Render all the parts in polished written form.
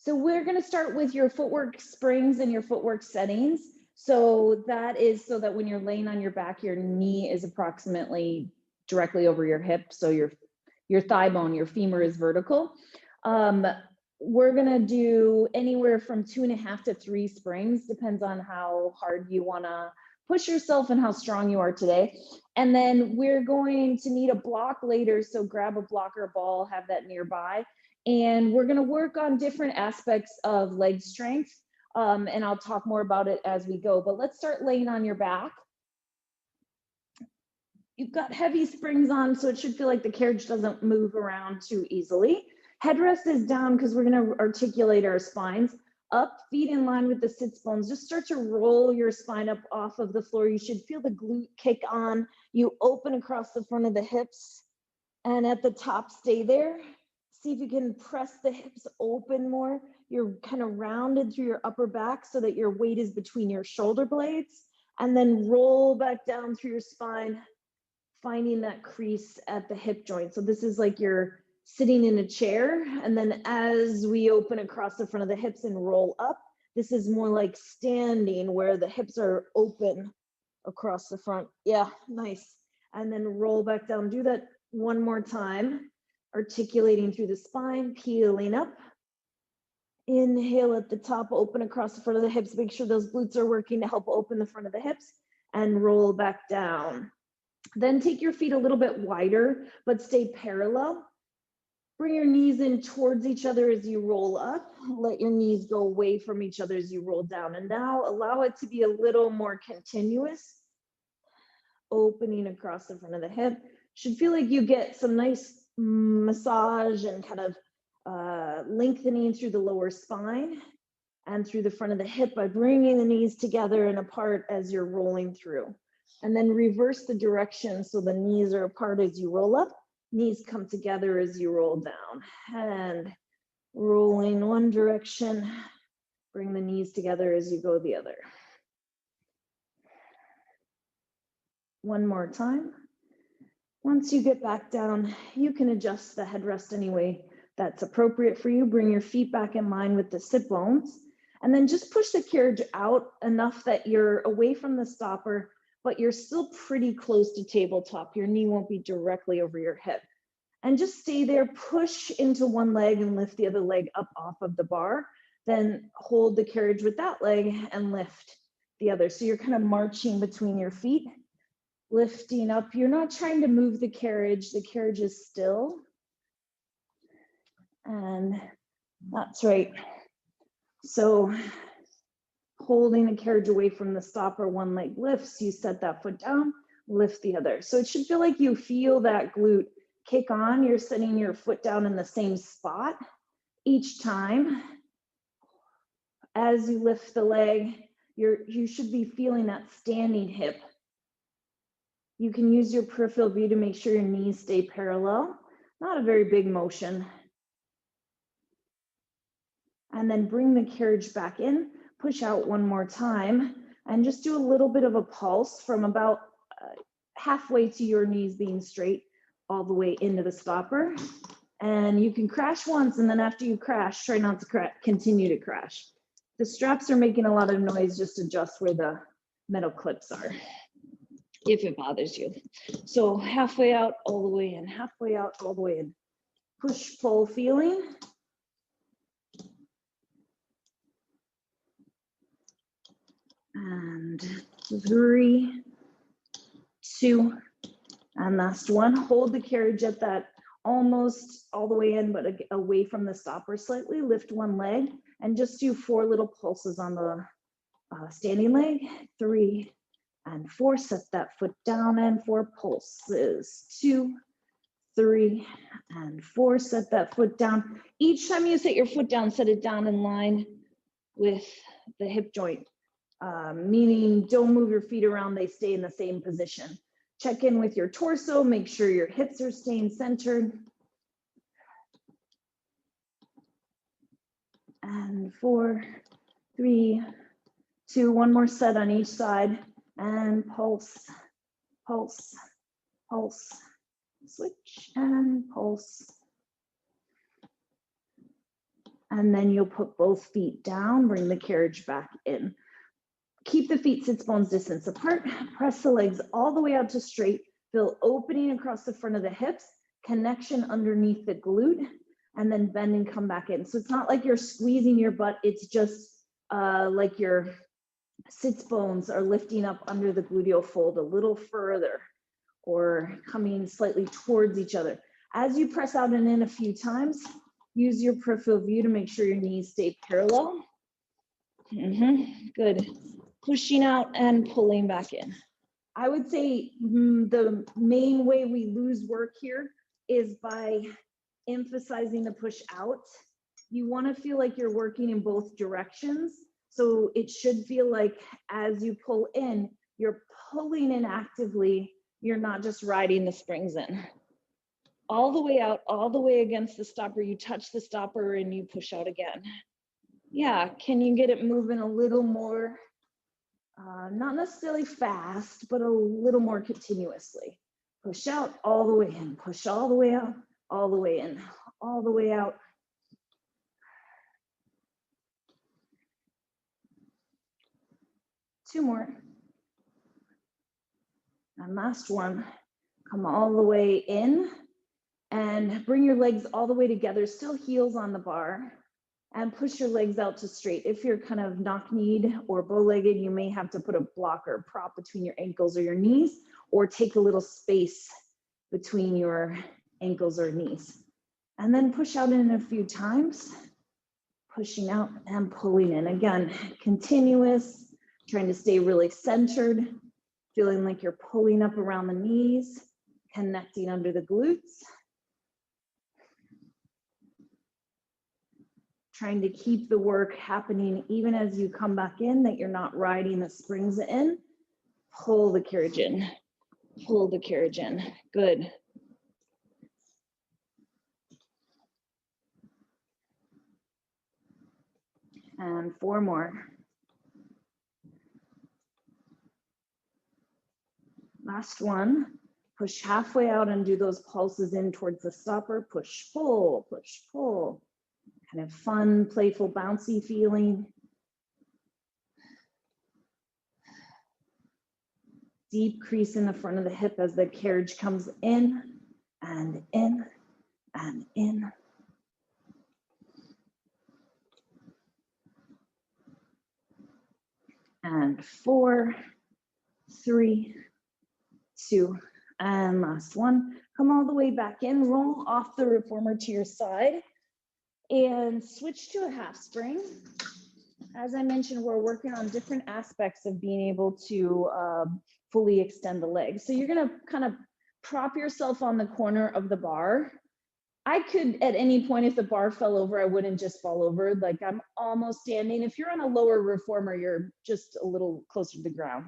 So we're going to start with your footwork springs and your footwork settings. So that is so that when you're laying on your back, your knee is approximately directly over your hip. So your thigh bone, your femur is vertical. We're going to do anywhere from 2.5 to 3 springs, depends on how hard you want to push yourself and how strong you are today. And then we're going to need a block later. So grab a block or a ball, have that nearby. And we're going to work on different aspects of leg strength. And I'll talk more about it as we go, but let's start laying on your back. You've got heavy springs on, so it should feel like the carriage doesn't move around too easily. Headrest is down because we're going to articulate our spines. Up, feet in line with the sits bones. Just start to roll your spine up off of the floor. You should feel the glute kick on. You open across the front of the hips, and at the top, stay there. See if you can press the hips open more. You're kind of rounded through your upper back so that your weight is between your shoulder blades, and then roll back down through your spine, finding that crease at the hip joint. So this is like you're sitting in a chair, and then as we open across the front of the hips and roll up, this is more like standing where the hips are open across the front. Yeah, nice. And then roll back down. Do that one more time. Articulating through the spine, peeling up. Inhale at the top, open across the front of the hips. Make sure those glutes are working to help open the front of the hips, and roll back down. Then take your feet a little bit wider, but stay parallel. Bring your knees in towards each other as you roll up. Let your knees go away from each other as you roll down. And now allow it to be a little more continuous. Opening across the front of the hip. Should feel like you get some nice massage and kind of lengthening through the lower spine and through the front of the hip by bringing the knees together and apart as you're rolling through. And then reverse the direction so the knees are apart as you roll up, knees come together as you roll down. And rolling one direction, bring the knees together as you go the other. One more time. Once you get back down, you can adjust the headrest any way that's appropriate for you. Bring your feet back in line with the sit bones, and then just push the carriage out enough that you're away from the stopper, but you're still pretty close to tabletop. Your knee won't be directly over your hip. And just stay there, push into one leg and lift the other leg up off of the bar. Then hold the carriage with that leg and lift the other. So you're kind of marching between your feet. Lifting up, you're not trying to move the carriage is still. And that's right. So holding the carriage away from the stopper, one leg lifts, you set that foot down, lift the other. So it should feel like you feel that glute kick on, you're setting your foot down in the same spot each time. As you lift the leg, you should be feeling that standing hip. You can use your peripheral view to make sure your knees stay parallel. Not a very big motion. And then bring the carriage back in, push out one more time, and just do a little bit of a pulse from about halfway to your knees being straight all the way into the stopper. And you can crash once, and then after you crash, try not to continue to crash. The straps are making a lot of noise, just adjust where the metal clips are, if it bothers you. So halfway out, all the way in, halfway out, all the way in. Push, pull feeling. And 3, 2, and last one. Hold the carriage at that almost all the way in, but away from the stopper slightly. Lift one leg and just do 4 little pulses on the standing leg. 3 and 4, set that foot down, and 4 pulses. 2, 3 and 4, set that foot down. Each time you set your foot down, set it down in line with the hip joint, meaning don't move your feet around, they stay in the same position. Check in with your torso, make sure your hips are staying centered. And 4, 3, 2, one more set on each side, and pulse, pulse, pulse, switch, and pulse. And then you'll put both feet down, bring the carriage back in. Keep the feet sits bones distance apart. Press the legs all the way out to straight. Feel opening across the front of the hips, connection underneath the glute, and then bend and come back in. So it's not like you're squeezing your butt. It's just like your sits bones are lifting up under the gluteal fold a little further or coming slightly towards each other. As you press out and in a few times, use your peripheral view to make sure your knees stay parallel. Good. Pushing out and pulling back in. I would say the main way we lose work here is by emphasizing the push out. You want to feel like you're working in both directions. So it should feel like as you pull in, you're pulling in actively. You're not just riding the springs in. All the way out, all the way against the stopper. You touch the stopper and you push out again. Yeah, can you get it moving a little more? Not necessarily fast, but a little more continuously. Push out all the way in, push all the way out, all the way in, all the way out. Two more. And last one. Come all the way in and bring your legs all the way together, still heels on the bar, and push your legs out to straight. If you're kind of knock-kneed or bow-legged, you may have to put a block or a prop between your ankles or your knees, or take a little space between your ankles or knees. And then push out in a few times, pushing out and pulling in. Again, continuous, trying to stay really centered, feeling like you're pulling up around the knees, connecting under the glutes. Trying to keep the work happening even as you come back in, that you're not riding the springs in. Pull the carriage in, pull the carriage in. Good. And four more. Last one. Push halfway out and do those pulses in towards the stopper. Push, pull, push, pull. Kind of fun, playful, bouncy feeling. Deep crease in the front of the hip as the carriage comes in and in and in. And 4, 3, 2, and last one. Come all the way back in, roll off the reformer to your side and switch to a half spring. As I mentioned, we're working on different aspects of being able to fully extend the legs. So you're gonna kind of prop yourself on the corner of the bar. I could, at any point, if the bar fell over, I wouldn't just fall over. Like I'm almost standing. If you're on a lower reformer, you're just a little closer to the ground.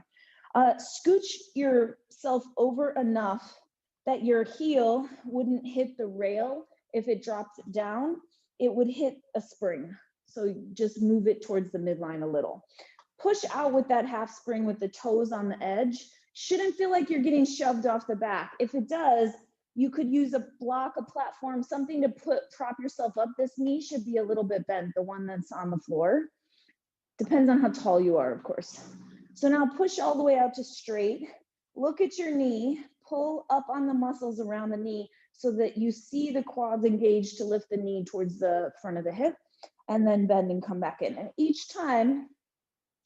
Scooch yourself over enough that your heel wouldn't hit the rail. If it drops down, it would hit a spring. So just move it towards the midline a little. Push out with that half spring with the toes on the edge. Shouldn't feel like you're getting shoved off the back. If it does, you could use a block, a platform, something to prop yourself up. This knee should be a little bit bent, the one that's on the floor. Depends on how tall you are, of course. So now push all the way out to straight. Look at your knee, pull up on the muscles around the knee so that you see the quads engaged to lift the knee towards the front of the hip, and then bend and come back in. And each time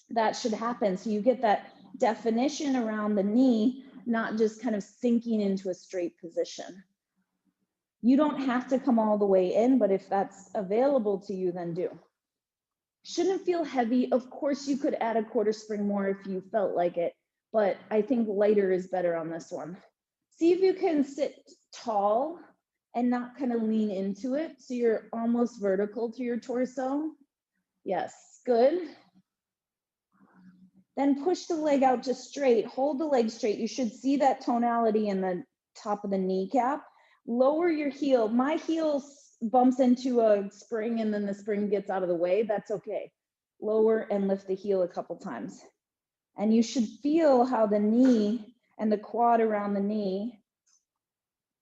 that should happen, so you get that definition around the knee, not just kind of sinking into a straight position. You don't have to come all the way in, but if that's available to you, then do. Shouldn't feel heavy. Of course, you could add a quarter spring more if you felt like it, but I think lighter is better on this one. See if you can sit tall and not kind of lean into it, so you're almost vertical to your torso. Yes, good. Then push the leg out to straight, hold the leg straight. You should see that tonality in the top of the kneecap. Lower your heel. My heel bumps into a spring and then the spring gets out of the way. That's okay. Lower and lift the heel a couple times. And you should feel how the knee and the quad around the knee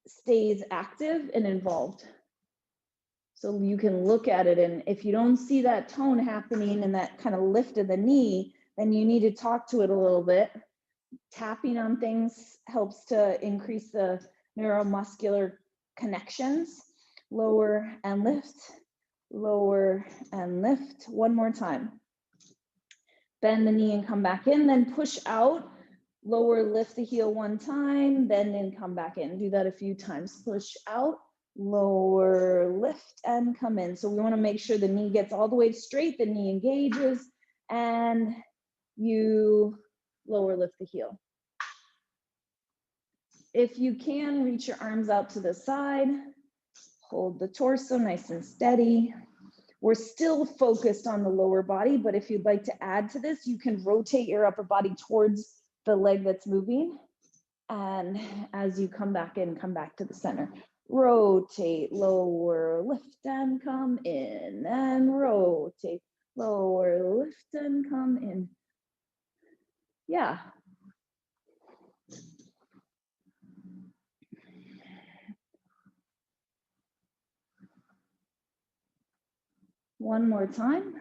stays active and involved. So you can look at it, and if you don't see that tone happening and that kind of lift of the knee, then you need to talk to it a little bit. Tapping on things helps to increase the neuromuscular connections. Lower and lift, lower and lift. One more time. Bend the knee and come back in, then push out. Lower, lift the heel one time, bend and come back in. Do that a few times. Push out, lower, lift, and come in. So we want to make sure the knee gets all the way straight, the knee engages, and you lower, lift the heel. If you can, reach your arms out to the side. Hold the torso nice and steady. We're still focused on the lower body, but if you'd like to add to this, you can rotate your upper body towards the leg that's moving. And as you come back in, come back to the center. Rotate, lower, lift, and come in. And rotate, lower, lift, and come in. Yeah. One more time.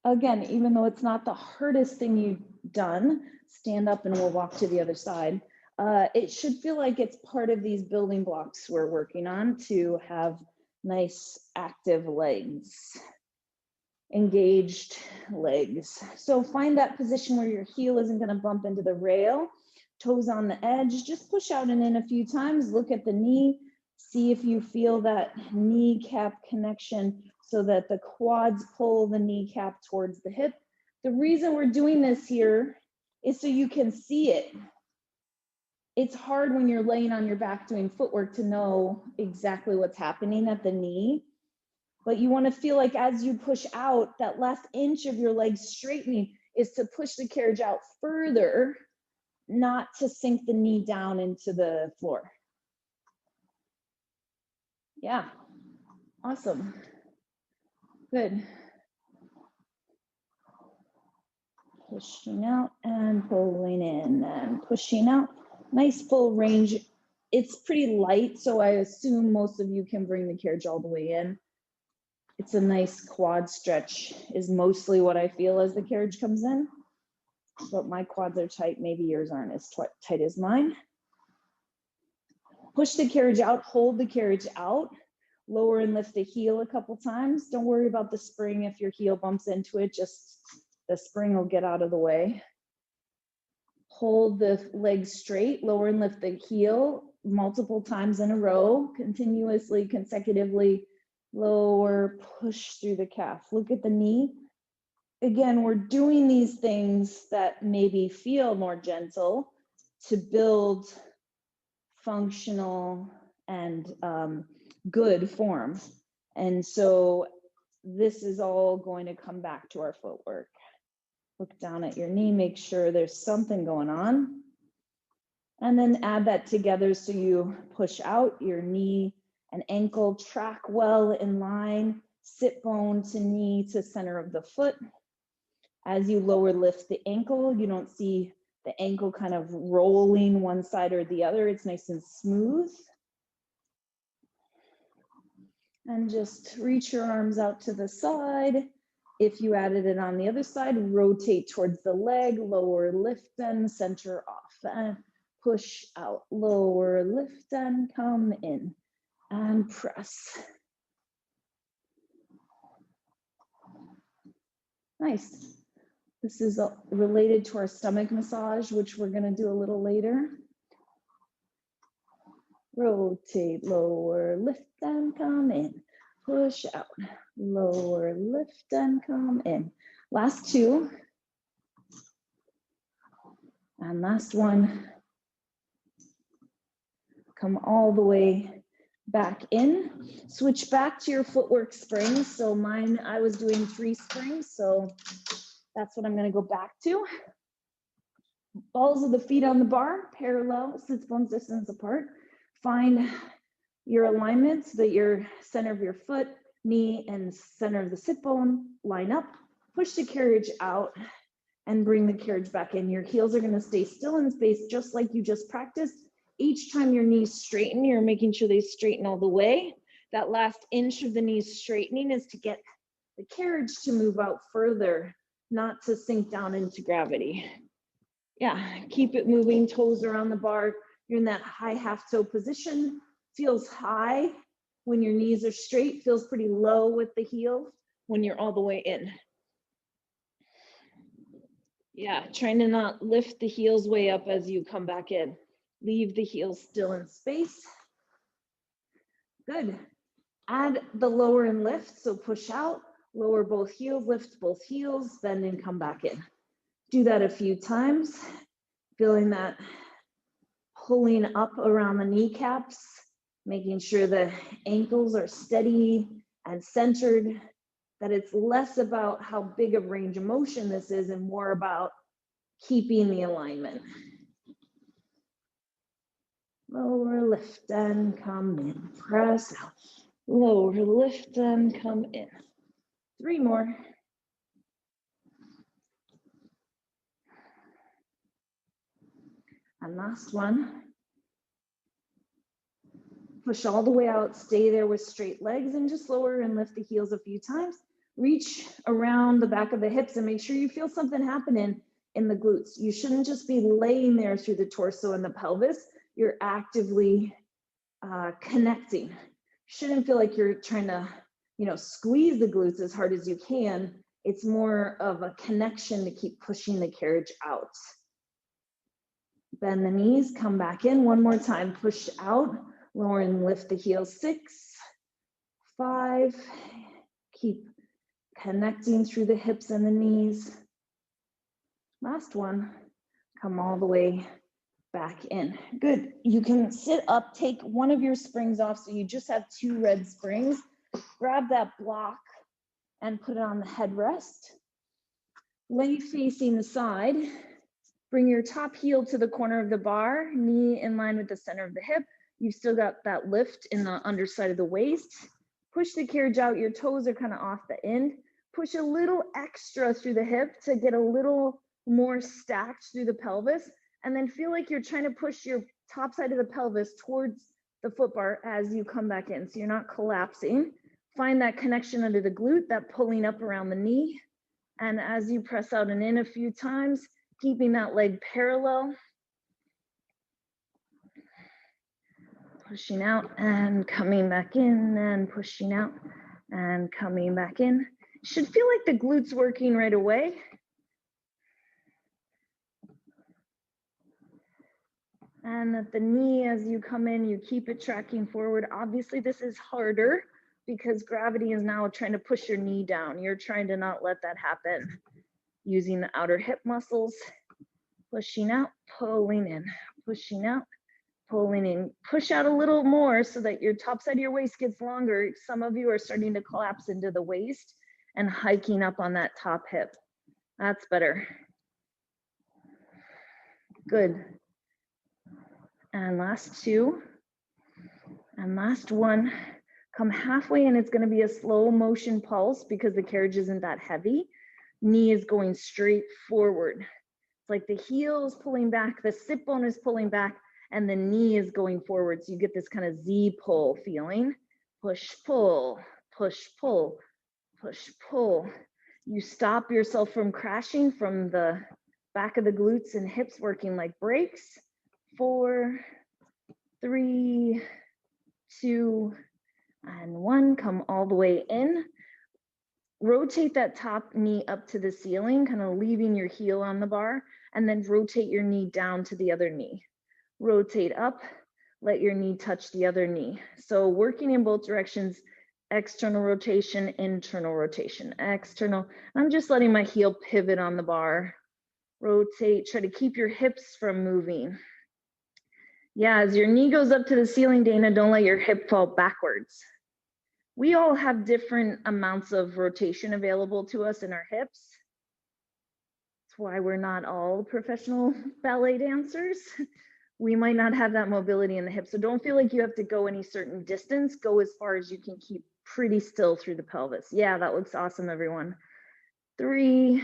Again, even though it's not the hardest thing you've done, stand up and we'll walk to the other side. It should feel like it's part of these building blocks we're working on to have nice active legs, engaged legs. So find that position where your heel isn't going to bump into the rail, toes on the edge. Just push out and in a few times. Look at the knee. See if you feel that kneecap connection so that the quads pull the kneecap towards the hip. The reason we're doing this here is so you can see it. It's hard when you're laying on your back doing footwork to know exactly what's happening at the knee, but you want to feel like as you push out, that last inch of your leg straightening is to push the carriage out further, not to sink the knee down into the floor. Yeah, awesome. Good. Pushing out and pulling in and pushing out. Nice full range. It's pretty light, so I assume most of you can bring the carriage all the way in. It's a nice quad stretch is mostly what I feel as the carriage comes in. But my quads are tight. Maybe yours aren't as tight as mine. Push the carriage out, hold the carriage out. Lower and lift the heel a couple times. Don't worry about the spring if your heel bumps into it, just the spring will get out of the way. Hold the leg straight, lower and lift the heel multiple times in a row, continuously, consecutively. Lower, push through the calf. Look at the knee. Again, we're doing these things that maybe feel more gentle to build functional and good form. And so this is all going to come back to our footwork. Look down at your knee, make sure there's something going on. And then add that together so you push out your knee and ankle, track well in line, sit bone to knee to center of the foot. As you lower lift the ankle, you don't see the ankle kind of rolling one side or the other. It's nice and smooth. And just reach your arms out to the side. If you added it on the other side, rotate towards the leg, lower, lift, and center off. And push out, lower, lift, and come in. And press. Nice. This is related to our stomach massage, which we're going to do a little later. Rotate, lower, lift, and come in. Push out, lower, lift, and come in. Last two. And last one. Come all the way back in. Switch back to your footwork springs. So mine, I was doing 3 springs, so that's what I'm going to go back to. Balls of the feet on the bar, parallel, sits bones distance apart. Find your alignment so that your center of your foot, knee, and center of the sit bone line up. Push the carriage out and bring the carriage back in. Your heels are going to stay still in space just like you just practiced. Each time your knees straighten, you're making sure they straighten all the way. That last inch of the knees straightening is to get the carriage to move out further, not to sink down into gravity. Yeah, keep it moving, toes around the bar. You're in that high half toe position. Feels high when your knees are straight, feels pretty low with the heel when you're all the way in. Yeah, trying to not lift the heels way up as you come back in. Leave the heels still in space. Good. Add the lower and lift, so push out, lower both heels, lift both heels, bend and come back in. Do that a few times, feeling that pulling up around the kneecaps, making sure the ankles are steady and centered, that it's less about how big of range of motion this is and more about keeping the alignment. Lower, lift and come in, press out. Lower, lift and come in. 3 more. And last one. Push all the way out, stay there with straight legs and just lower and lift the heels a few times. Reach around the back of the hips and make sure you feel something happening in the glutes. You shouldn't just be laying there through the torso and the pelvis. You're actively connecting. Shouldn't feel like you're trying to, squeeze the glutes as hard as you can. It's more of a connection to keep pushing the carriage out. Bend the knees, come back in one more time, push out, lower and lift the heels. 6, 5, keep connecting through the hips and the knees. Last one, come all the way back in. Good. You can sit up, take one of your springs off so you just have 2 red springs. Grab that block and put it on the headrest. Lay facing the side. Bring your top heel to the corner of the bar, knee in line with the center of the hip. You've still got that lift in the underside of the waist. Push the carriage out. Your toes are kind of off the end. Push a little extra through the hip to get a little more stacked through the pelvis. And then feel like you're trying to push your top side of the pelvis towards the foot bar as you come back in. So you're not collapsing. Find that connection under the glute, that pulling up around the knee. And as you press out and in a few times, keeping that leg parallel. Pushing out and coming back in and pushing out and coming back in. Should feel like the glutes working right away. And at the knee, as you come in, you keep it tracking forward. Obviously, this is harder because gravity is now trying to push your knee down. You're trying to not let that happen. Using the outer hip muscles, pushing out, pulling in, pushing out, pulling in. Push out a little more so that your top side of your waist gets longer. Some of you are starting to collapse into the waist and hiking up on that top hip. That's better. Good. And last 2. And last 1. Come halfway and it's going to be a slow motion pulse because the carriage isn't that heavy. Knee is going straight forward. It's like the heel is pulling back, the sit bone is pulling back, and the knee is going forward. So you get this kind of Z pull feeling. Push, pull, push, pull, push, pull. You stop yourself from crashing from the back of the glutes and hips working like brakes. 4, 3, 2, and 1. Come all the way in. Rotate that top knee up to the ceiling, kind of leaving your heel on the bar, and then rotate your knee down to the other knee. Rotate up, let your knee touch the other knee. So working in both directions, external rotation, internal rotation, external. I'm just letting my heel pivot on the bar. Rotate, try to keep your hips from moving. Yeah, as your knee goes up to the ceiling, Dana, don't let your hip fall backwards. We all have different amounts of rotation available to us in our hips. That's why we're not all professional ballet dancers. We might not have that mobility in the hips. So don't feel like you have to go any certain distance. Go as far as you can keep pretty still through the pelvis. Yeah, that looks awesome, everyone. 3,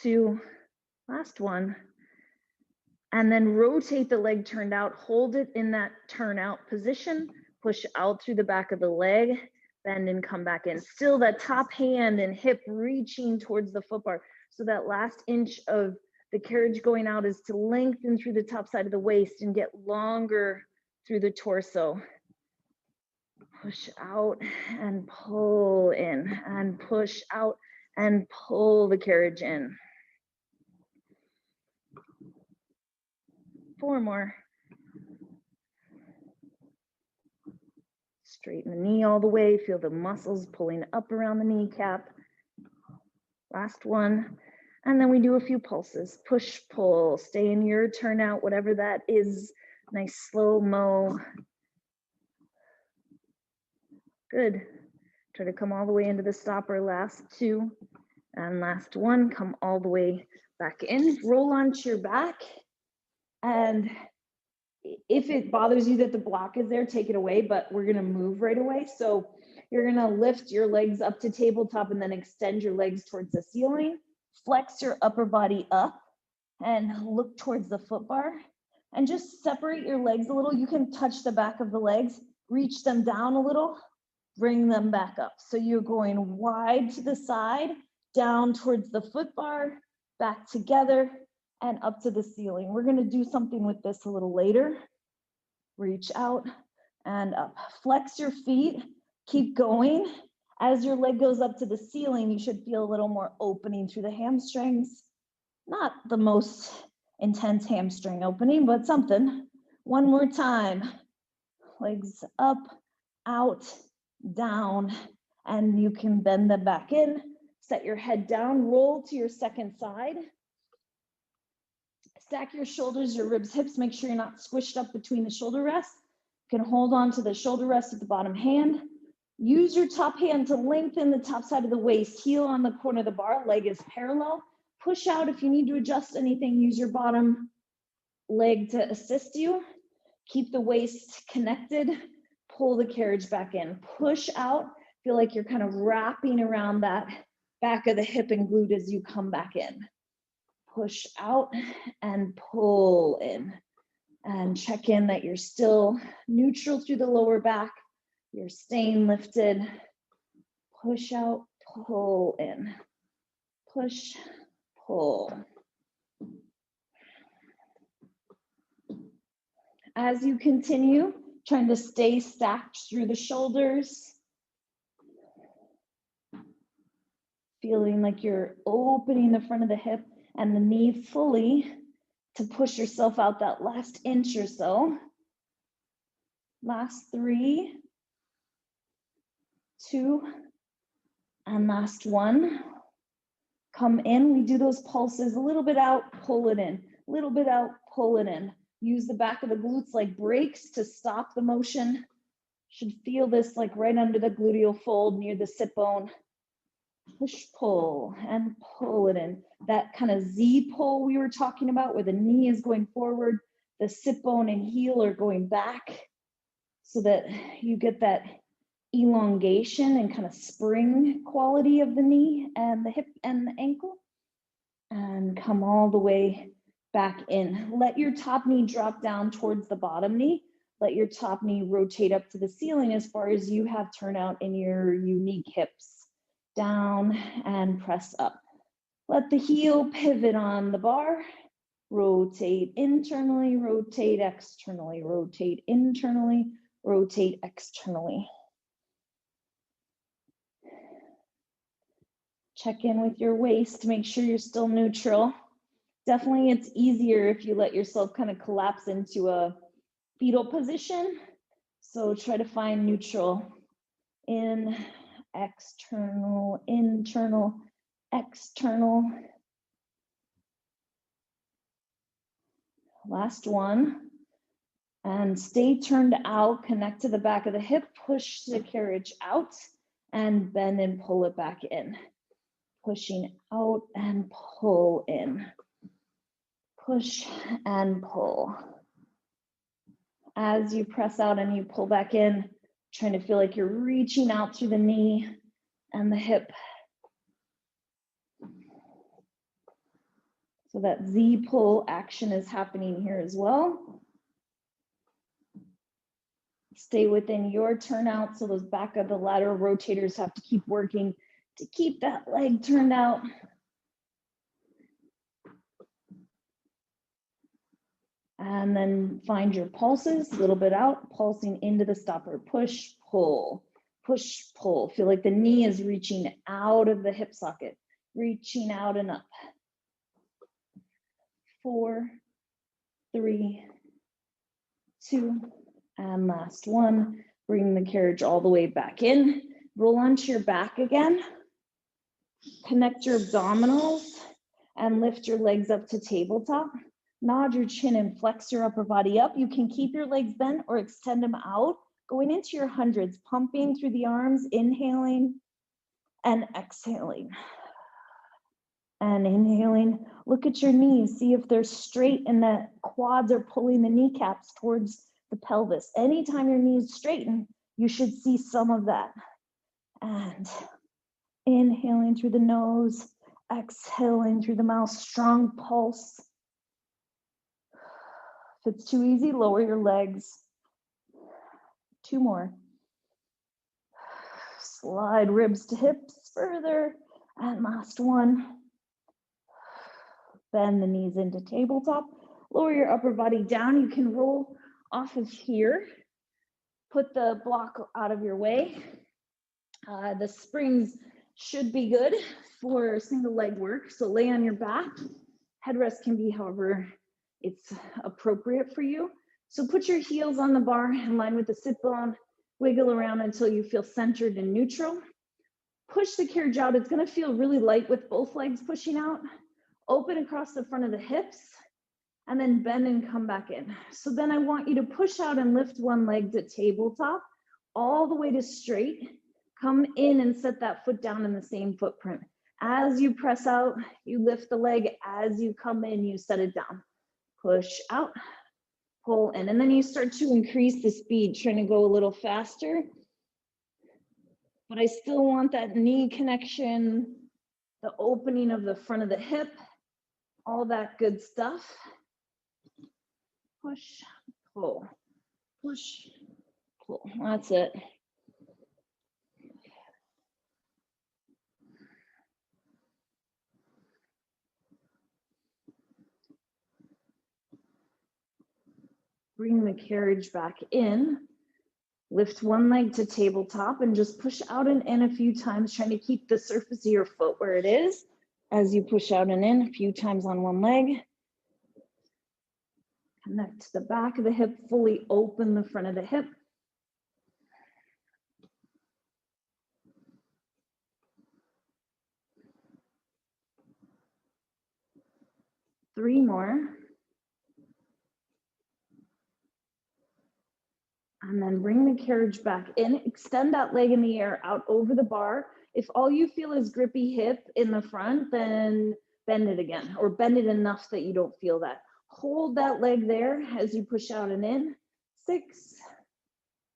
2, last 1. And then rotate the leg turned out. Hold it in that turn out position. Push out through the back of the leg, bend and come back in. Still that top hand and hip reaching towards the foot bar. So that last inch of the carriage going out is to lengthen through the top side of the waist and get longer through the torso. Push out and pull in, and push out and pull the carriage in. 4 more. Straighten the knee all the way. Feel the muscles pulling up around the kneecap. Last one. And then we do a few pulses. Push, pull, stay in your turnout, whatever that is. Nice slow-mo. Good. Try to come all the way into the stopper. Last 2. And last 1. Come all the way back in. Roll onto your back. And if it bothers you that the block is there, take it away, but we're gonna move right away. So you're gonna lift your legs up to tabletop and then extend your legs towards the ceiling. Flex your upper body up and look towards the foot bar. And just separate your legs a little. You can touch the back of the legs, reach them down a little, bring them back up. So you're going wide to the side, down towards the foot bar, back together, and up to the ceiling. We're gonna do something with this a little later. Reach out and up. Flex your feet, keep going. As your leg goes up to the ceiling, you should feel a little more opening through the hamstrings. Not the most intense hamstring opening, but something. One more time. Legs up, out, down, and you can bend them back in. Set your head down, roll to your second side. Stack your shoulders, your ribs, hips. Make sure you're not squished up between the shoulder rests. You can hold on to the shoulder rest with the bottom hand. Use your top hand to lengthen the top side of the waist. Heel on the corner of the bar, leg is parallel. Push out if you need to adjust anything. Use your bottom leg to assist you. Keep the waist connected. Pull the carriage back in. Push out. Feel like you're kind of wrapping around that back of the hip and glute as you come back in. Push out and pull in. And check in that you're still neutral through the lower back. You're staying lifted. Push out, pull in. Push, pull. As you continue, trying to stay stacked through the shoulders. Feeling like you're opening the front of the hip and the knee fully to push yourself out that last inch or so. Last 3, 2, and last 1. Come in, we do those pulses, a little bit out, pull it in, a little bit out, pull it in. Use the back of the glutes like brakes to stop the motion. Should feel this like right under the gluteal fold near the sit bone. Push, pull, and pull it in. That kind of Z pull we were talking about where the knee is going forward, the sit bone and heel are going back so that you get that elongation and kind of spring quality of the knee and the hip and the ankle. And come all the way back in. Let your top knee drop down towards the bottom knee. Let your top knee rotate up to the ceiling as far as you have turnout in your unique hips. Down and press up. Let the heel pivot on the bar. Rotate internally, rotate externally, rotate internally, rotate externally. Check in with your waist to make sure you're still neutral. Definitely it's easier if you let yourself kind of collapse into a fetal position. So try to find neutral. In, external, internal, external. Last one. And stay turned out, connect to the back of the hip, push the carriage out, and bend and pull it back in. Pushing out and pull in. Push and pull. As you press out and you pull back in, trying to feel like you're reaching out through the knee and the hip. So that Z pull action is happening here as well. Stay within your turnout. So those back of the lateral rotators have to keep working to keep that leg turned out. And then find your pulses, a little bit out, pulsing into the stopper. Push, pull, push, pull. Feel like the knee is reaching out of the hip socket, reaching out and up. 4, 3, 2, and last one. Bring the carriage all the way back in. Roll onto your back again. Connect your abdominals and lift your legs up to tabletop. Nod your chin and flex your upper body up. You can keep your legs bent or extend them out, going into your hundreds, pumping through the arms, inhaling and exhaling. And inhaling, look at your knees, see if they're straight and the quads are pulling the kneecaps towards the pelvis. Anytime your knees straighten, you should see some of that. And inhaling through the nose, exhaling through the mouth, strong pulse. If it's too easy, lower your legs. 2 more. Slide ribs to hips further. And last one. Bend the knees into tabletop. Lower your upper body down. You can roll off of here. Put the block out of your way. The springs should be good for single leg work. So lay on your back. Headrest can be however it's appropriate for you. So put your heels on the bar in line with the sit bone. Wiggle around until you feel centered and neutral. Push the carriage out. It's going to feel really light with both legs pushing out. Open across the front of the hips and then bend and come back in. So then I want you to push out and lift one leg to tabletop all the way to straight. Come in and set that foot down in the same footprint. As you press out, you lift the leg. As you come in, you set it down. Push out, pull in, and then you start to increase the speed, trying to go a little faster. But I still want that knee connection, the opening of the front of the hip, all that good stuff. Push, pull, push, pull. That's it. Bring the carriage back in. Lift one leg to tabletop and just push out and in a few times, trying to keep the surface of your foot where it is as you push out and in a few times on one leg. Connect to the back of the hip, fully open the front of the hip. Three more. And then bring the carriage back in, extend that leg in the air out over the bar. If all you feel is grippy hip in the front, then bend it again, or bend it enough that you don't feel that. Hold that leg there as you push out and in. 6,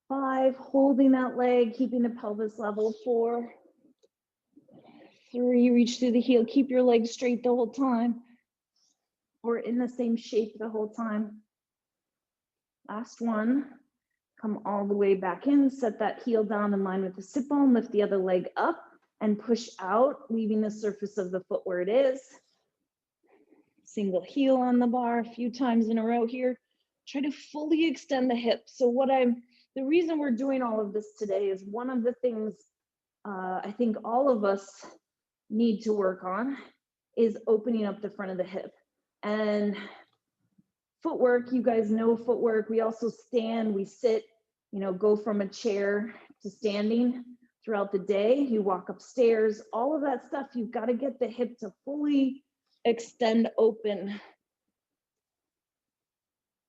5, holding that leg, keeping the pelvis level. 4, 3, reach through the heel, keep your leg straight the whole time, or in the same shape the whole time. Last one. Come all the way back in, set that heel down in line with the sit bone, lift the other leg up and push out, leaving the surface of the foot where it is. Single heel on the bar a few times in a row here. Try to fully extend the hips. So the reason we're doing all of this today is one of the things I think all of us need to work on is opening up the front of the hip. And footwork, you guys know footwork. We also stand, we sit, go from a chair to standing throughout the day. You walk upstairs, all of that stuff. You've got to get the hip to fully extend open.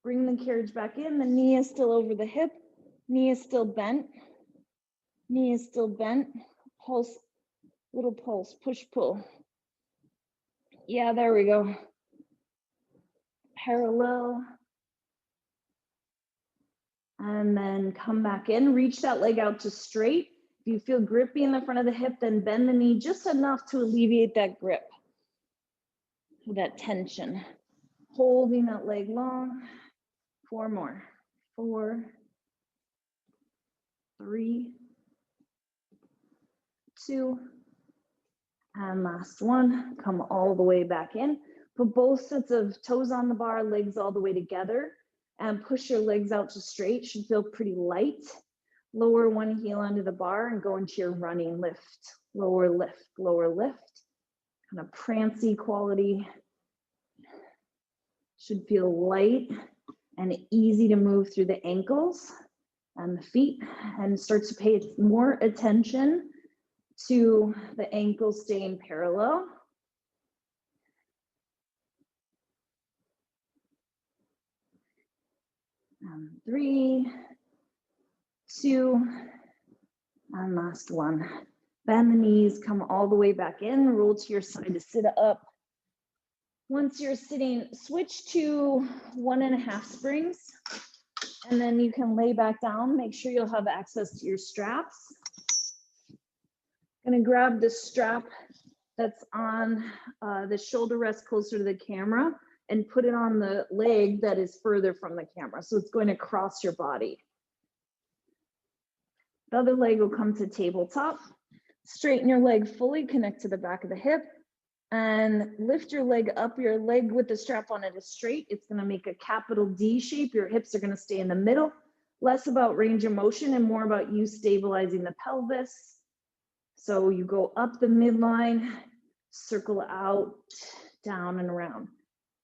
Bring the carriage back in. The knee is still over the hip. Knee is still bent. Knee is still bent. Pulse, little pulse, push, pull. Yeah, there we go. Parallel. And then come back in, reach that leg out to straight. If you feel grippy in the front of the hip, then bend the knee just enough to alleviate that grip, that tension. Holding that leg long. 4 more. 4, 3, 2, and last one. Come all the way back in. Put both sets of toes on the bar, legs all the way together, and push your legs out to straight. Should feel pretty light. Lower one heel onto the bar and go into your running lift. Lower lift, lower lift. Kind of prancy quality. Should feel light and easy to move through the ankles and the feet, and start to pay more attention to the ankles staying parallel. And 3, 2, and last one. Bend the knees, come all the way back in, roll to your side to sit up. Once you're sitting, switch to 1.5 springs, and then you can lay back down. Make sure you'll have access to your straps. I'm gonna grab the strap that's on the shoulder rest closer to the camera and put it on the leg that is further from the camera. So it's going to cross your body. The other leg will come to tabletop. Straighten your leg fully, connect to the back of the hip, and lift your leg up. Your leg with the strap on it is straight. It's gonna make a capital D shape. Your hips are gonna stay in the middle. Less about range of motion and more about you stabilizing the pelvis. So you go up the midline, circle out, down and around.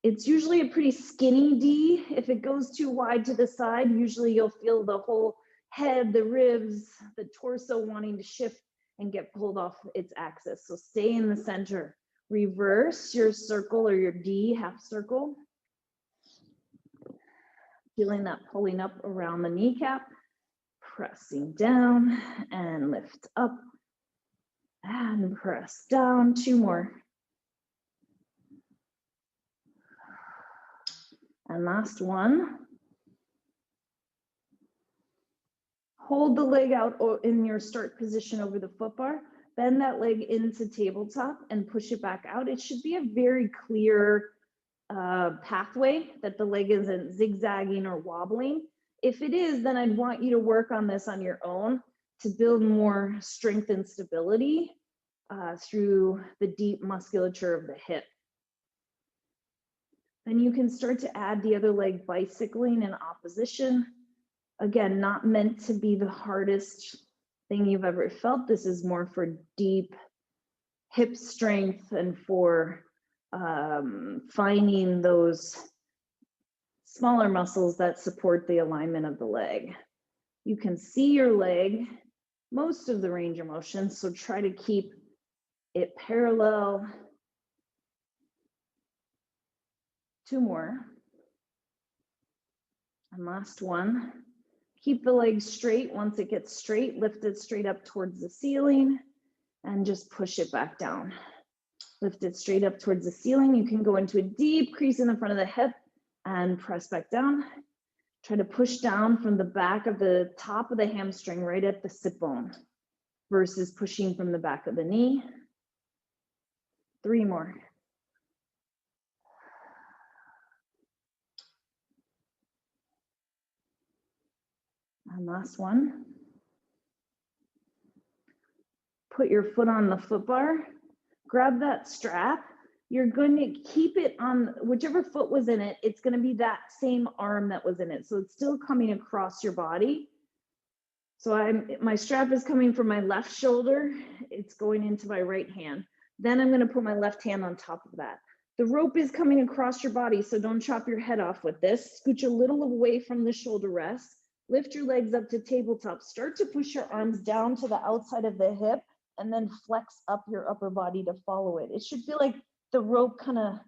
It's usually a pretty skinny D. If it goes too wide to the side, usually you'll feel the whole head, the ribs, the torso wanting to shift and get pulled off its axis. So stay in the center. Reverse your circle or your D, half circle. Feeling that pulling up around the kneecap, pressing down and lift up and press down. 2 more. And last one. Hold the leg out in your start position over the foot bar. Bend that leg into tabletop and push it back out. It should be a very clear pathway that the leg isn't zigzagging or wobbling. If it is, then I'd want you to work on this on your own to build more strength and stability through the deep musculature of the hip. Then you can start to add the other leg bicycling in opposition. Again, not meant to be the hardest thing you've ever felt. This is more for deep hip strength and for finding those smaller muscles that support the alignment of the leg. You can see your leg most of the range of motion, so try to keep it parallel. 2 more. And last one. Keep the leg straight. Once it gets straight, lift it straight up towards the ceiling and just push it back down. Lift it straight up towards the ceiling. You can go into a deep crease in the front of the hip and press back down. Try to push down from the back of the top of the hamstring right at the sit bone versus pushing from the back of the knee. 3 more. And last one. Put your foot on the foot bar. Grab that strap. You're going to keep it on whichever foot was in it. It's going to be that same arm that was in it. So it's still coming across your body. So my strap is coming from my left shoulder. It's going into my right hand. Then I'm going to put my left hand on top of that. The rope is coming across your body, so don't chop your head off with this. Scooch a little away from the shoulder rest. Lift your legs up to tabletop. Start to push your arms down to the outside of the hip and then flex up your upper body to follow it. It should feel like the rope kind of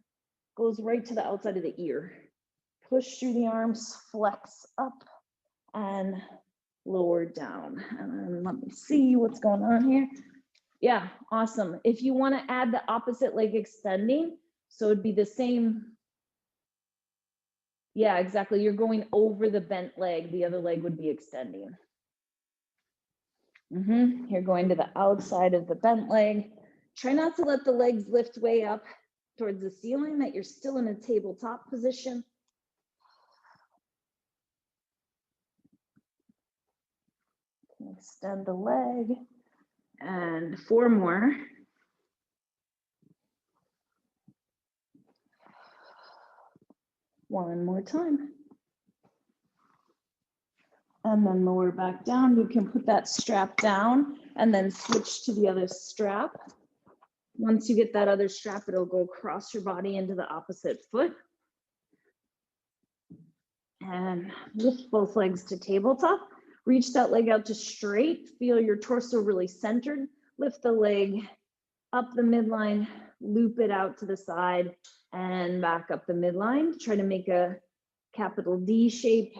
goes right to the outside of the ear. Push through the arms, flex up and lower down. And then let me see what's going on here. Yeah, awesome. If you want to add the opposite leg extending, so it'd be the same. Yeah, exactly. You're going over the bent leg. The other leg would be extending. You're going to the outside of the bent leg. Try not to let the legs lift way up towards the ceiling, that you're still in a tabletop position. Extend the leg. And 4 more. One more time. And then lower back down. You can put that strap down and then switch to the other strap. Once you get that other strap, it'll go across your body into the opposite foot. And lift both legs to tabletop. Reach that leg out to straight. Feel your torso really centered. Lift the leg up the midline, loop it out to the side and back up the midline. Try to make a capital D shape,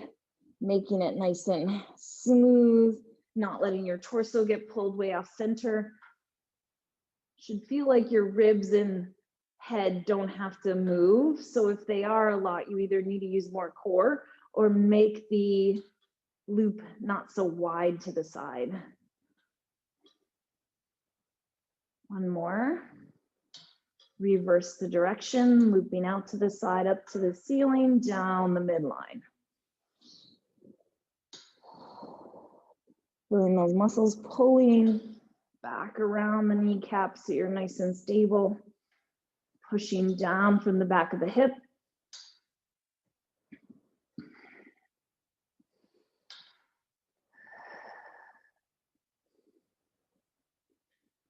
making it nice and smooth, not letting your torso get pulled way off center. Should feel like your ribs and head don't have to move. So if they are a lot, you either need to use more core or make the loop not so wide to the side. One more. Reverse the direction, looping out to the side, up to the ceiling, down the midline. Feeling those muscles pulling back around the kneecap so you're nice and stable. Pushing down from the back of the hip.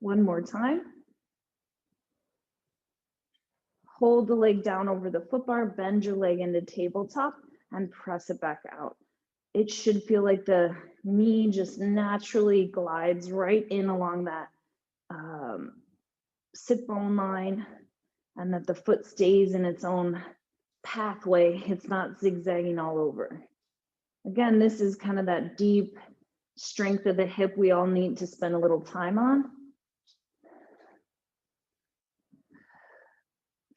One more time. Hold the leg down over the foot bar, bend your leg into tabletop and press it back out. It should feel like the knee just naturally glides right in along that sit bone line and that the foot stays in its own pathway. It's not zigzagging all over. Again, this is kind of that deep strength of the hip we all need to spend a little time on.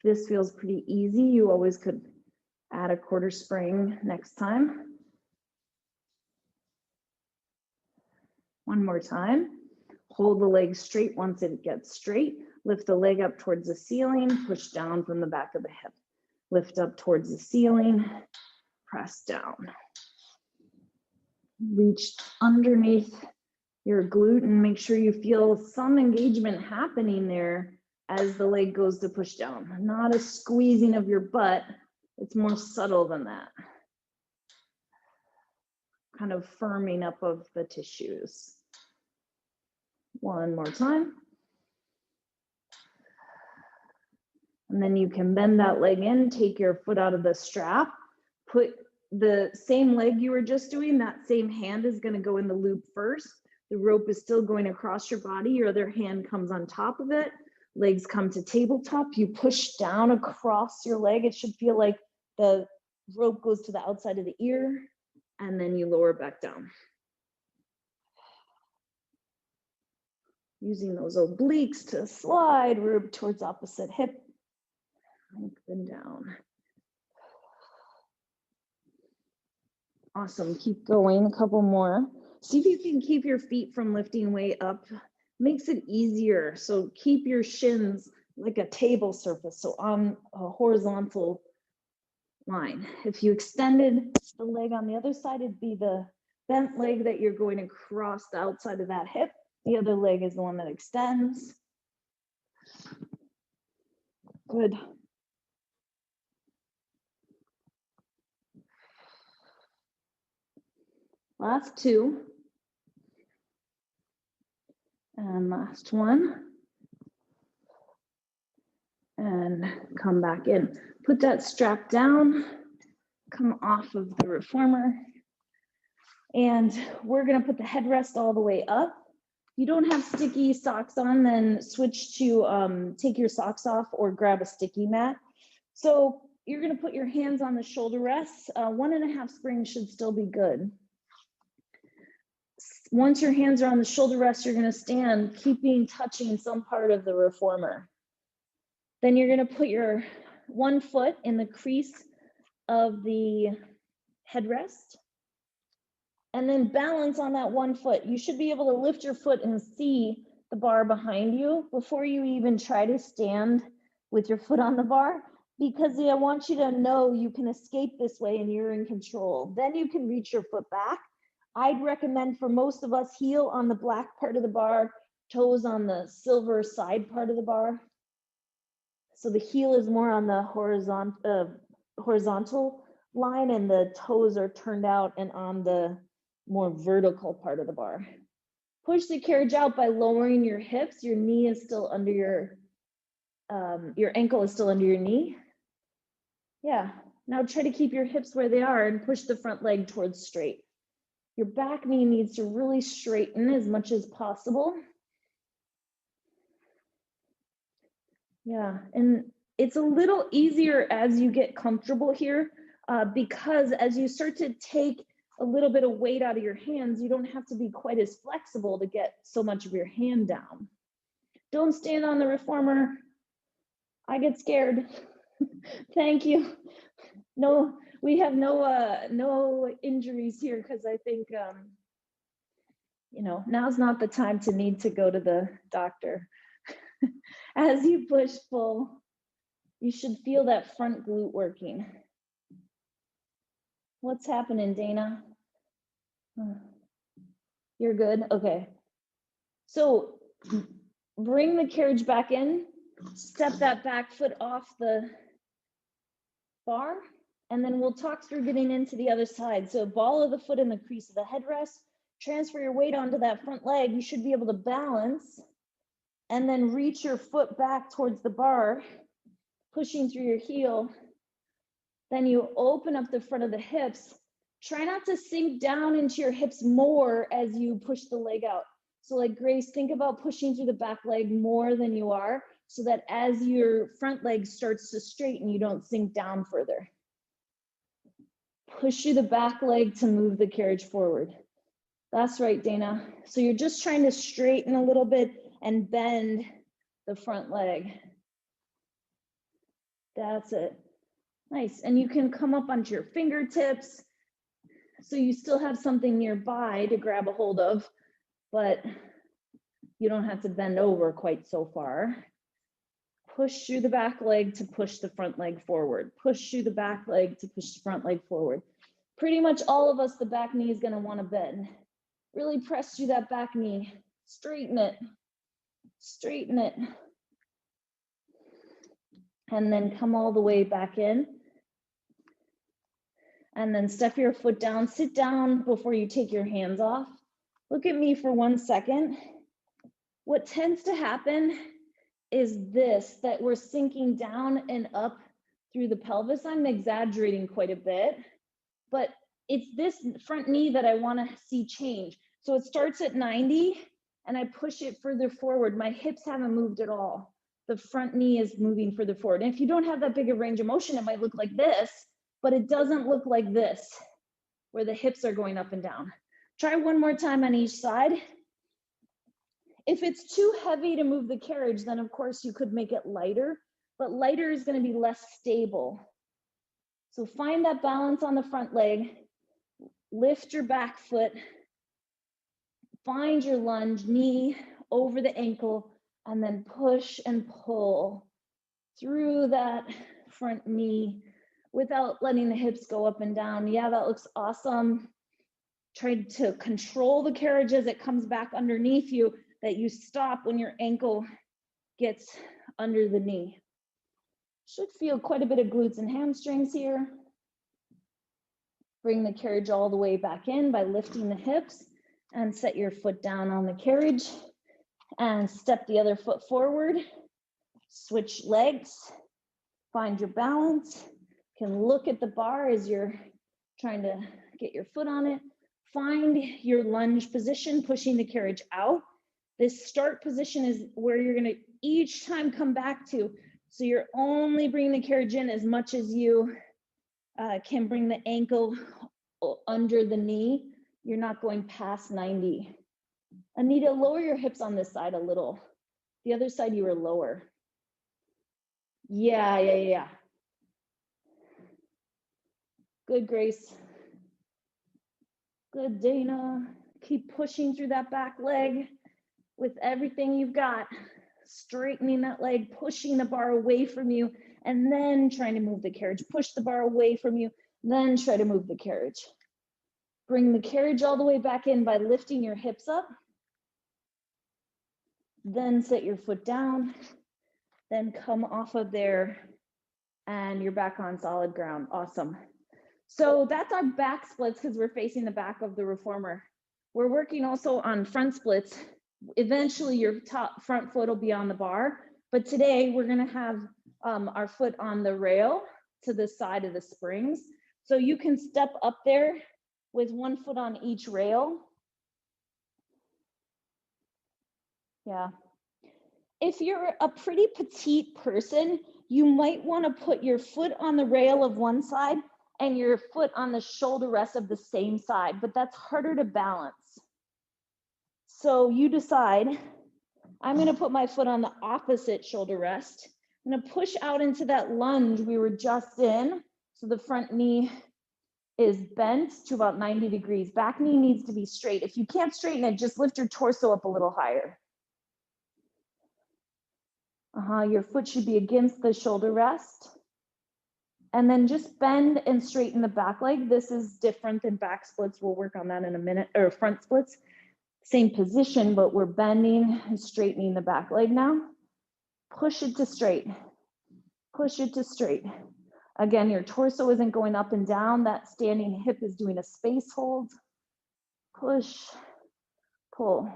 This feels pretty easy. You always could add a quarter spring next time. One more time. Hold the leg straight once it gets straight. Lift the leg up towards the ceiling, push down from the back of the hip. Lift up towards the ceiling, press down. Reach underneath your glute and make sure you feel some engagement happening there as the leg goes to push down. Not a squeezing of your butt, it's more subtle than that. Kind of firming up of the tissues. One more time. And then you can bend that leg in, take your foot out of the strap, put the same leg you were just doing, that same hand is going to go in the loop first. The rope is still going across your body. Your other hand comes on top of it. Legs come to tabletop. You push down across your leg. It should feel like the rope goes to the outside of the ear, and then you lower back down. Using those obliques to slide, rib towards opposite hip. Lengthen down. Awesome, keep going, a couple more. See if you can keep your feet from lifting way up. Makes it easier, so keep your shins like a table surface, so on a horizontal line. If you extended the leg on the other side, it'd be the bent leg that you're going to cross the outside of that hip. The other leg is the one that extends. Good. Last two. And last one. And come back in. Put that strap down. Come off of the reformer. And we're going to put the headrest all the way up. If you don't have sticky socks on, then switch to take your socks off or grab a sticky mat. So you're going to put your hands on the shoulder rests. 1.5 springs should still be good. Once your hands are on the shoulder rest, you're going to stand, touching some part of the reformer. Then you're going to put your one foot in the crease of the headrest and then balance on that one foot. You should be able to lift your foot and see the bar behind you before you even try to stand with your foot on the bar, because I want you to know you can escape this way and you're in control. Then you can reach your foot back I'd recommend for most of us, heel on the black part of the bar, toes on the silver side part of the bar. So the heel is more on the horizontal line and the toes are turned out and on the more vertical part of the bar. Push the carriage out by lowering your hips. Your knee is still under your ankle is still under your knee. Yeah, now try to keep your hips where they are and push the front leg towards straight. Your back knee needs to really straighten as much as possible. Yeah, and it's a little easier as you get comfortable here because as you start to take a little bit of weight out of your hands, you don't have to be quite as flexible to get so much of your hand down. Don't stand on the reformer. I get scared. Thank you. No, we have no injuries here because I think, now's not the time to need to go to the doctor. As you push full, you should feel that front glute working. What's happening, Dana? You're good? Okay. So bring the carriage back in, step that back foot off the bar, and then we'll talk through getting into the other side. So ball of the foot in the crease of the headrest, transfer your weight onto that front leg. You should be able to balance and then reach your foot back towards the bar, pushing through your heel. Then you open up the front of the hips. Try not to sink down into your hips more as you push the leg out. So like Grace, think about pushing through the back leg more than you are so that as your front leg starts to straighten, you don't sink down further. Push through the back leg to move the carriage forward. That's right, Dana. So you're just trying to straighten a little bit and bend the front leg. That's it. Nice. And you can come up onto your fingertips so you still have something nearby to grab a hold of, but you don't have to bend over quite so far. Push through the back leg to push the front leg forward. Push through the back leg to push the front leg forward. Pretty much all of us, the back knee is going to want to bend. Really press through that back knee. Straighten it. Straighten it. And then come all the way back in. And then step your foot down. Sit down before you take your hands off. Look at me for 1 second. What tends to happen is this, that we're sinking down and up through the pelvis. I'm exaggerating quite a bit, but it's this front knee that I want to see change. So it starts at 90 and I push it further forward. My hips haven't moved at all. The front knee is moving further forward. And if you don't have that big a range of motion, it might look like this, but it doesn't look like this, where the hips are going up and down. Try one more time on each side. If it's too heavy to move the carriage, then of course you could make it lighter, but lighter is going to be less stable. So find that balance on the front leg, lift your back foot, find your lunge, knee over the ankle, and then push and pull through that front knee without letting the hips go up and down. Yeah, that looks awesome. Try to control the carriage as it comes back underneath you, that you stop when your ankle gets under the knee. Should feel quite a bit of glutes and hamstrings here. Bring the carriage all the way back in by lifting the hips and set your foot down on the carriage and step the other foot forward. Switch legs, find your balance. You can look at the bar as you're trying to get your foot on it. Find your lunge position, pushing the carriage out. This start position is where you're going to each time come back to. So you're only bringing the carriage in as much as you can bring the ankle under the knee. You're not going past 90. Anita, lower your hips on this side a little. The other side you were lower. Yeah. Good, Grace. Good, Dana. Keep pushing through that back leg with everything you've got. Straightening that leg, pushing the bar away from you, and then trying to move the carriage. Push the bar away from you, then try to move the carriage. Bring the carriage all the way back in by lifting your hips up. Then set your foot down. Then come off of there and you're back on solid ground. Awesome. So that's our back splits because we're facing the back of the reformer. We're working also on front splits. Eventually your front foot will be on the bar, but today we're gonna have our foot on the rail to the side of the springs. So you can step up there with one foot on each rail. Yeah. If you're a pretty petite person, you might want to put your foot on the rail of one side and your foot on the shoulder rest of the same side, but that's harder to balance. So you decide, I'm going to put my foot on the opposite shoulder rest. I'm going to push out into that lunge we were just in. So the front knee is bent to about 90 degrees. Back knee needs to be straight. If you can't straighten it, just lift your torso up a little higher. Your foot should be against the shoulder rest. And then just bend and straighten the back leg. This is different than back splits. We'll work on that in a minute, or front splits. Same position, but we're bending and straightening the back leg now. Push it to straight. Push it to straight. Again, your torso isn't going up and down. That standing hip is doing a space hold. Push, pull.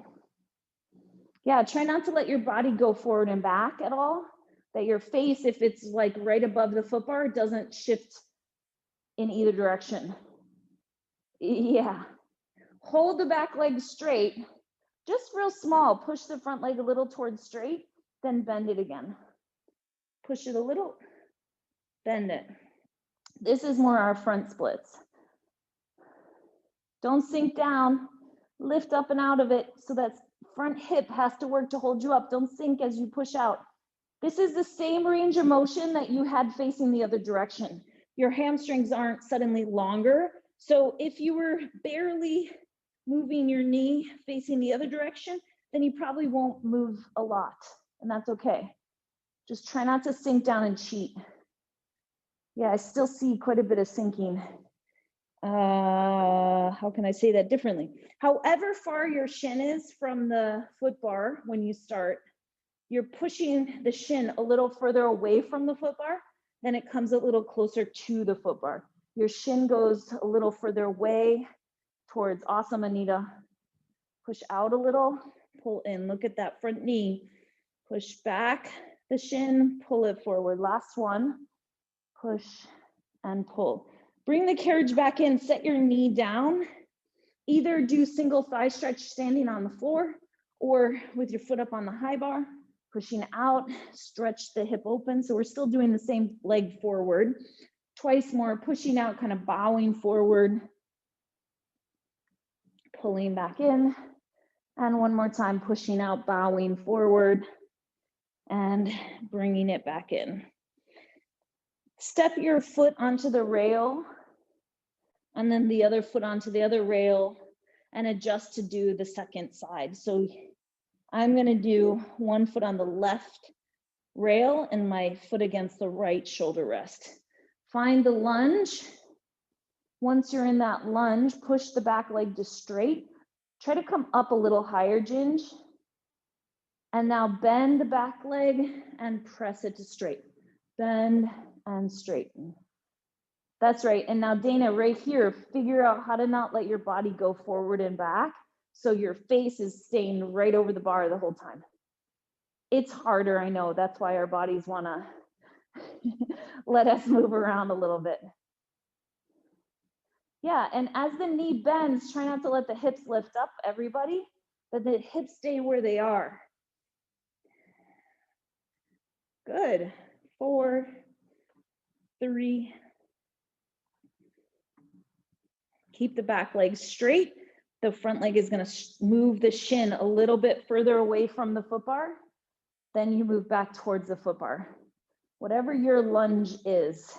Yeah, try not to let your body go forward and back at all. That your face, if it's like right above the foot bar, doesn't shift in either direction. Yeah. Hold the back leg straight, just real small. Push the front leg a little towards straight, then bend it again. Push it a little, bend it. This is more our front splits. Don't sink down, lift up and out of it so that front hip has to work to hold you up. Don't sink as you push out. This is the same range of motion that you had facing the other direction. Your hamstrings aren't suddenly longer. So if you were barely moving your knee facing the other direction, then you probably won't move a lot, and that's okay. Just try not to sink down and cheat. Yeah, I still see quite a bit of sinking. How can I say that differently? However far your shin is from the foot bar when you start, you're pushing the shin a little further away from the foot bar, then it comes a little closer to the foot bar. Your shin goes a little further away towards, awesome, Anita. Push out a little, pull in, look at that front knee. Push back the shin, pull it forward. Last one, push and pull. Bring the carriage back in, set your knee down. Either do single thigh stretch standing on the floor or with your foot up on the high bar, pushing out, stretch the hip open. So we're still doing the same leg forward. Twice more, pushing out, kind of bowing forward, pulling back in. And one more time, pushing out, bowing forward, and bringing it back in. Step your foot onto the rail, and then the other foot onto the other rail, and adjust to do the second side. So I'm gonna do one foot on the left rail and my foot against the right shoulder rest. Find the lunge. Once you're in that lunge, push the back leg to straight. Try to come up a little higher, Ginge. And now bend the back leg and press it to straight. Bend and straighten. That's right. And now Dana, right here, figure out how to not let your body go forward and back so your face is staying right over the bar the whole time. It's harder, I know. That's why our bodies want to let us move around a little bit. Yeah, and as the knee bends, try not to let the hips lift up, everybody, but the hips stay where they are. Good. 4, 3. Keep the back leg straight. The front leg is going to move the shin a little bit further away from the foot bar. Then you move back towards the foot bar. Whatever your lunge is,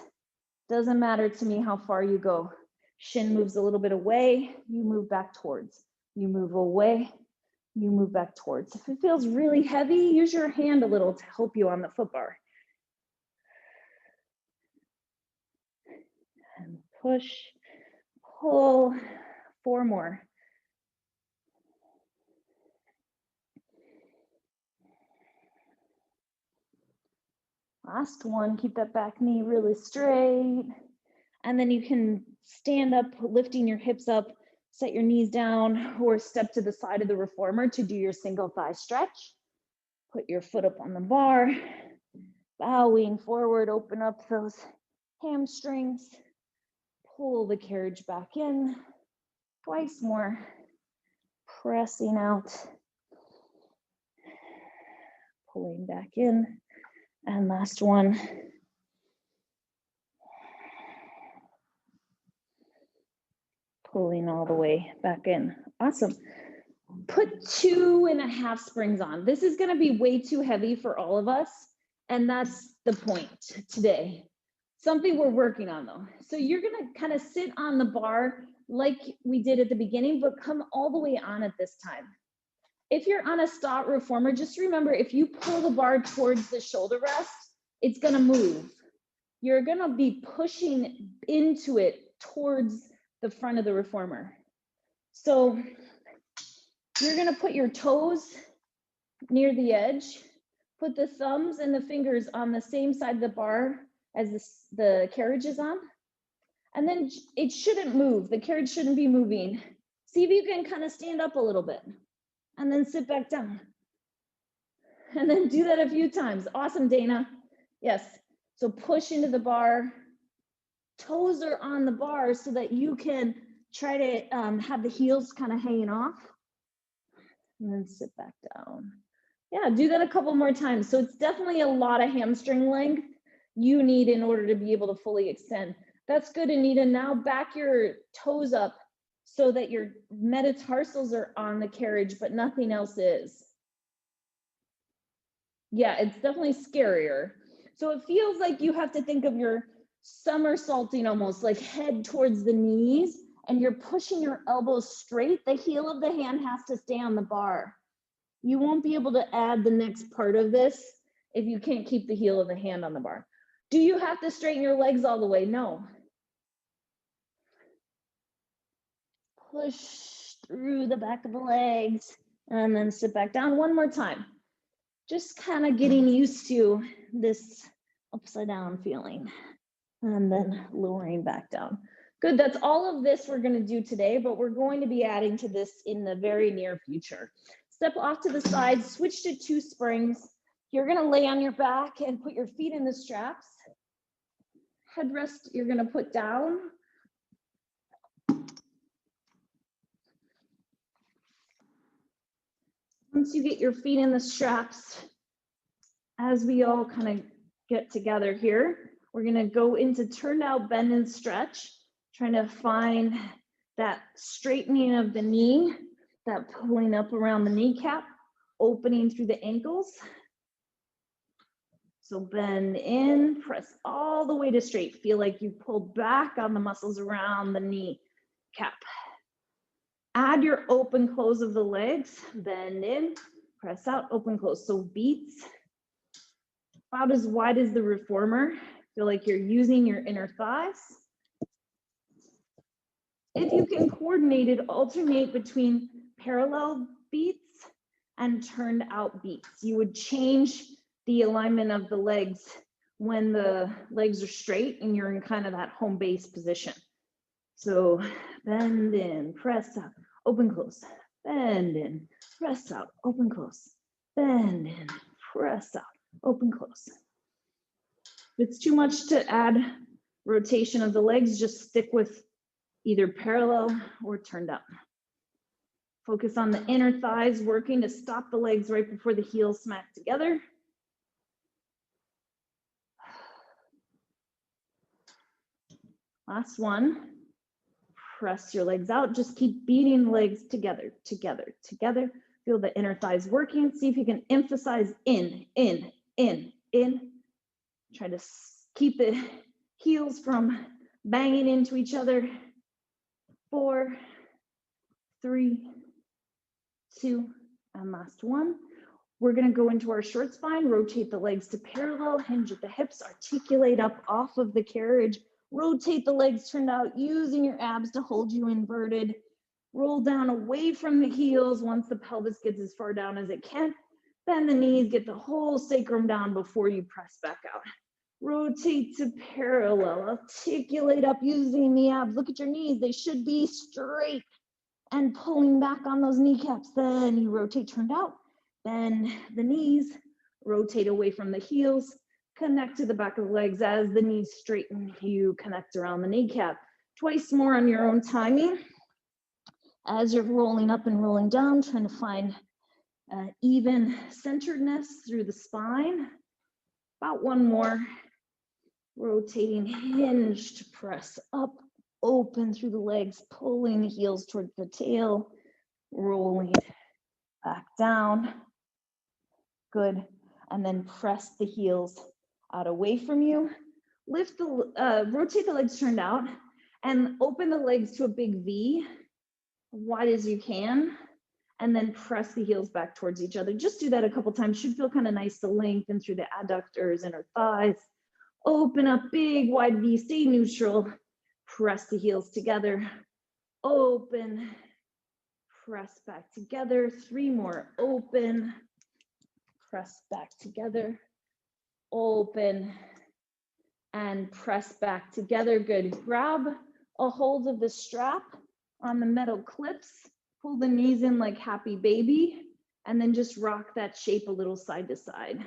doesn't matter to me how far you go. Shin moves a little bit away, you move back towards. You move away, you move back towards. If it feels really heavy, use your hand a little to help you on the foot bar. And push, pull, 4 more. Last one, keep that back knee really straight. And then you can stand up, lifting your hips up, set your knees down, or step to the side of the reformer to do your single thigh stretch. Put your foot up on the bar, bowing forward, open up those hamstrings, pull the carriage back in, twice more, pressing out, pulling back in, and last one. Pulling all the way back in. Awesome. Put 2.5 springs on. This is going to be way too heavy for all of us. And that's the point today. Something we're working on though. So you're going to kind of sit on the bar like we did at the beginning, but come all the way on at this time. If you're on a stott reformer, just remember, if you pull the bar towards the shoulder rest, it's going to move. You're going to be pushing into it towards the front of the reformer. So you're going to put your toes near the edge, put the thumbs and the fingers on the same side of the bar as the carriage is on, and then it shouldn't move. The carriage shouldn't be moving. See if you can kind of stand up a little bit and then sit back down. And then do that a few times. Awesome, Dana. Yes. So push into the bar. Toes are on the bar so that you can try to have the heels kind of hanging off. And then sit back down. Yeah, do that a couple more times. So it's definitely a lot of hamstring length you need in order to be able to fully extend. That's good, Anita. Now back your toes up so that your metatarsals are on the carriage, but nothing else is. Yeah, it's definitely scarier. So it feels like you have to think of your somersaulting almost, like head towards the knees, and you're pushing your elbows straight. The heel of the hand has to stay on the bar. You won't be able to add the next part of this if you can't keep the heel of the hand on the bar. Do you have to straighten your legs all the way? No. Push through the back of the legs and then sit back down one more time. Just kind of getting used to this upside down feeling and then lowering back down. Good, that's all of this we're going to do today, but we're going to be adding to this in the very near future. Step off to the side, switch to 2 springs. You're going to lay on your back and put your feet in the straps. Headrest you're going to put down. Once you get your feet in the straps, as we all kind of get together here, we're going to go into turned out bend and stretch, trying to find that straightening of the knee, that pulling up around the kneecap, opening through the ankles. So bend in, press all the way to straight. Feel like you pulled back on the muscles around the kneecap. Add your open close of the legs, bend in, press out, open close. So beats about as wide as the reformer. Feel like you're using your inner thighs. If you can coordinate it, alternate between parallel beats and turned out beats. You would change the alignment of the legs when the legs are straight and you're in kind of that home base position. So bend in, press out, open close, bend in, press out, open close, bend in, press out, open close. If it's too much to add rotation of the legs, just stick with either parallel or turned up. Focus on the inner thighs, working to stop the legs right before the heels smack together. Last one. Press your legs out. Just keep beating legs together, together, together. Feel the inner thighs working. See if you can emphasize in. Try to keep the heels from banging into each other. 4, 3, 2, and last one. We're going to go into our short spine, rotate the legs to parallel, hinge at the hips, articulate up off of the carriage, rotate the legs turned out, using your abs to hold you inverted. Roll down away from the heels once the pelvis gets as far down as it can. Bend the knees, get the whole sacrum down before you press back out. Rotate to parallel, articulate up using the abs. Look at your knees, they should be straight and pulling back on those kneecaps. Then you rotate, turned out, bend the knees, rotate away from the heels, connect to the back of the legs as the knees straighten, you connect around the kneecap. Twice more on your own timing. As you're rolling up and rolling down, trying to find even centeredness through the spine. About one more. Rotating, hinged, press up, open through the legs, pulling the heels towards the tail, rolling back down. Good. And then press the heels out away from you. Lift the, rotate the legs turned out and open the legs to a big V, wide as you can, and then press the heels back towards each other. Just do that a couple times. Should feel kind of nice to lengthen through the adductors, inner thighs. Open up, big wide V, stay neutral. Press the heels together. Open, press back together. 3 more, open, press back together. Open, and press back together. Good. Grab a hold of the strap on the metal clips. Pull the knees in like happy baby, and then just rock that shape a little side to side.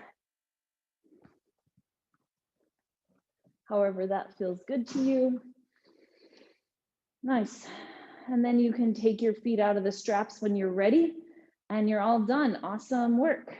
However that feels good to you. Nice. And then you can take your feet out of the straps when you're ready, and you're all done. Awesome work.